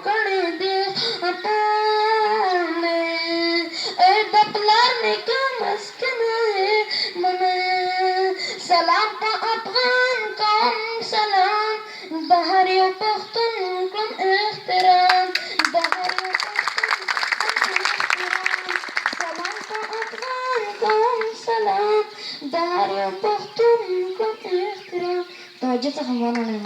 کړې دې پاڼې د پلار نیکه مسکنه منه سلام په افغان قوم سلام د هر یو پښتون کوم احترام د هر یو پښتون کوم احترام سلام په افغان قوم سلام د هر یو پښتون کوم احترام توجه څخه مننه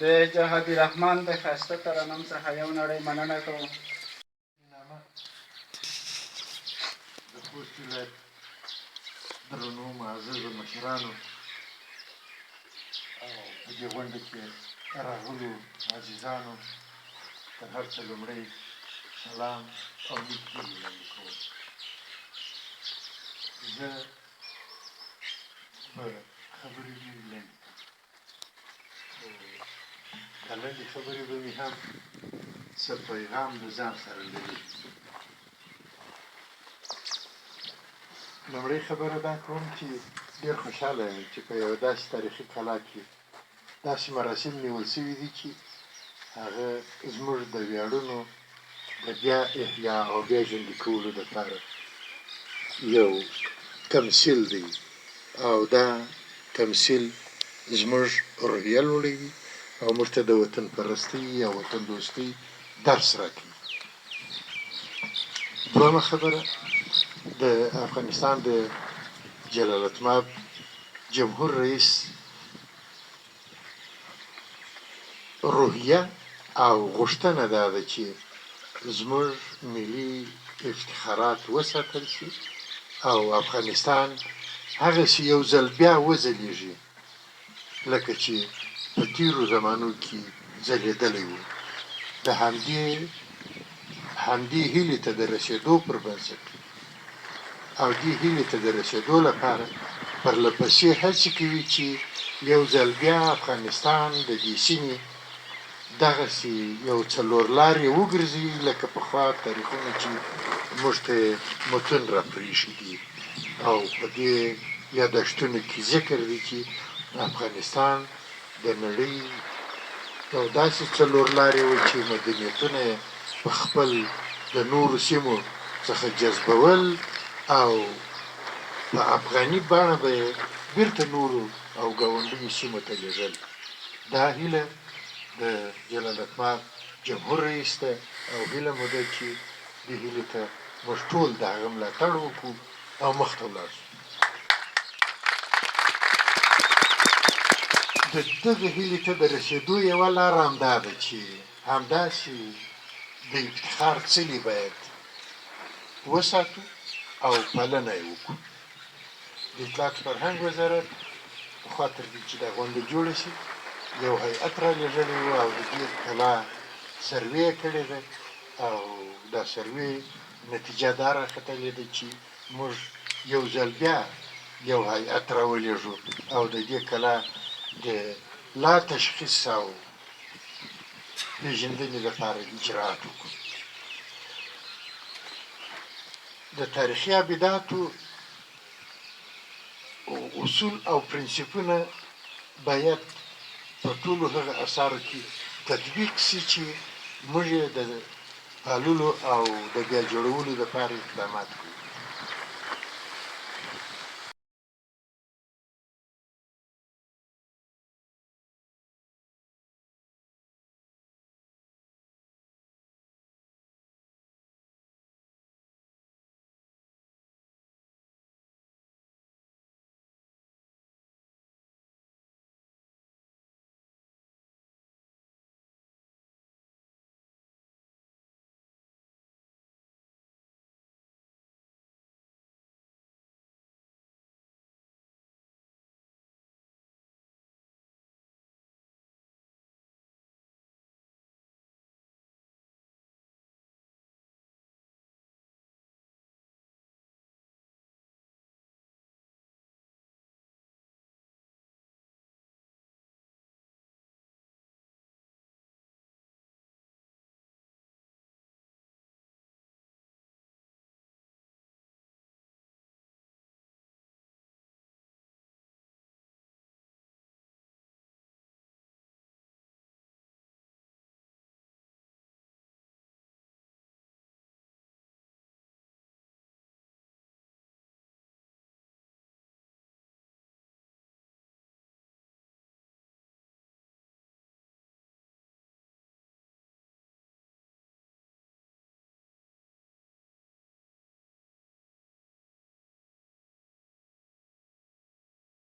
د جهادي رحمان د ښایسته ترنم څخه یو نړۍ مننه کوم. د خوست ولایت درنو معززو مشرانو او په دې غونډه کې راغلو عزیزانو تر هر څه لومړی سلام او نیکي وړاندې کوم. زه به خبرې ډېرې لنډې دا لنډې خبرې به مې هم څه پیغام د ځان سره لري. لومړۍ خبره دا کوم چې ډېر خوشحاله یم چې په یوه داسې تاریخي کلا کې داسې مراسم نیول شوي دي چې هغه زموږ د ویاړونو د بیا احیا او بیا ژوندي کولو دپاره یو تمثیل دی او دا تمثیل زموږ روحیه لوړوي او موږ ته د وطن پرستۍ او وطن دوستۍ درس راکوي. دویمه خبره د افغانستان د جلالتمآب جمهور رئیس روحیه او غوښتنه دا ده چې زموږ ملي افتخارات وساتل شي او افغانستان هغسې یو ځل بیا وځلیږي لکه چې په تېرو زمانو کې ځلېدلی و. د همدې هیلې ته د رسېدو پر بنسټ او دې هیلې ته د رسېدو لپاره پرله پسې هڅې کوي چې یو ځل بیا افغانستان د دې سیمې دغسې یو څلورلارې وګرځي لکه پخوا تاریخونه چې موږ ته متون راپرېښي دي او په دې یادښتونو کې ذکر دی چې افغانستان د نړۍ یو داسې څلورلارې وه چې مدنیتونه یې په خپل د نورو سیمو څخه جذبول او په افغاني بڼه به یې بیرته نورو او ګاونډیو سیمو ته لېږل. دا هیله د جلالتمآب جمهور رئیس ده او هیله مو ده چې دې هیلې ته موږ ټول د هغه ملاتړ وکړو او مخته ولاړ شو. د دغه هیلې ته د رسېدو یوه لاره همدا ده چې همداسې د افتخار څلي باید وساتو او پالنه یې وکړو. د اطلاعات فرهنګ وزارت پخوا تر دې چې دا غونډه جوړه شي یو هیئت رالېږلی و او د دې کلا سروې یې کړې ده او دا سروې نتیجه دا راختلې ده چې موږ یو ځل بیا یو هیئت راولېږو او د دې کلا د لا تشخیص او پېژندنې لپاره اجراات وکړو. د تاریخي ابداتو اصول او پرنسیپونه باید په ټولو هغه اثارو کې تطبیق شي چې موږ یې د پاللو او د بیا جوړولو لپاره اقدامات کوو.